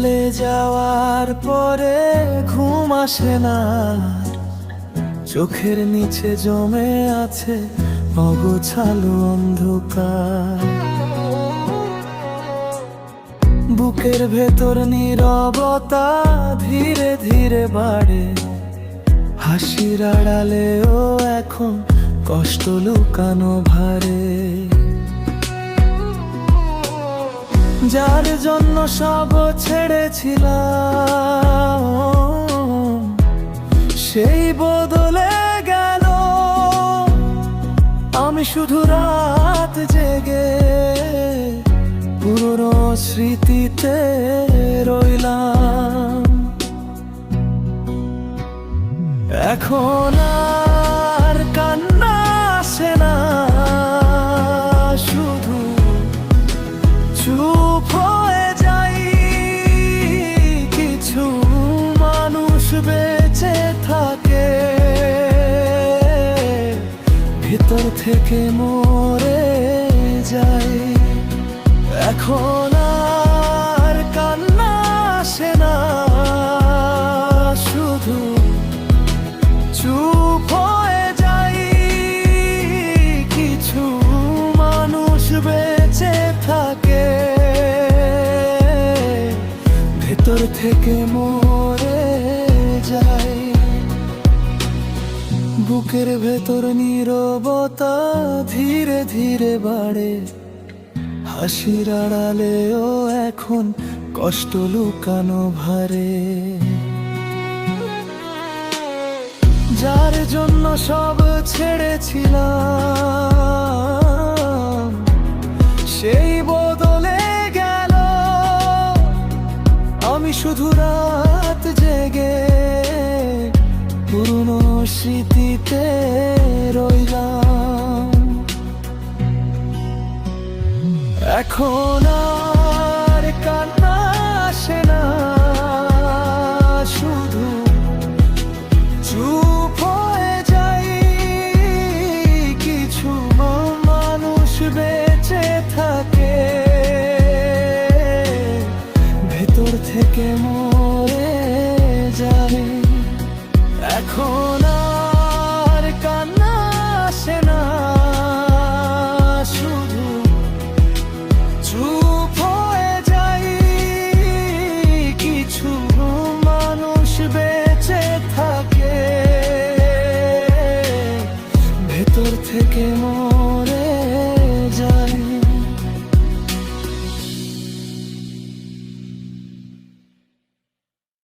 চলে যাওয়ার পরে ঘুম আসে না, চোখের নিচে জমে আছে অগোছালো অন্ধকার। বুকের ভেতর নীরবতা ধীরে ধীরে বাড়ে, হাসির আড়ালেও এখন কষ্ট লুকানো ভারে। যার জন্য সব ছেড়েছিলাম সেই বদলে গেল, আমি শুধু রাত জেগে পুরনো স্মৃতিতে রইলাম। এখন আর কান্না আসে না, শুধু চুপ হয়ে যাই। কিছু মানুষ বেঁচে থাকে, ভিতর থেকে মরে যায়। এখন আর কান্না আসে না, শুধু চুপ হয়ে যাই। কিছু মানুষ বেঁচে থাকে, ভেতর থেকে মরে যায়। বুকের ভেতর নীরবতা ধীরে ধীরে বাড়ে, হাসির আড়ালেও এখন কষ্ট লুকানো ভারে। যার জন্য সব ছেড়েছিলাম সেই বদলে গেল, আমি শুধু রাত জেগে পুরনো স্মৃতিতে রইলাম। এখন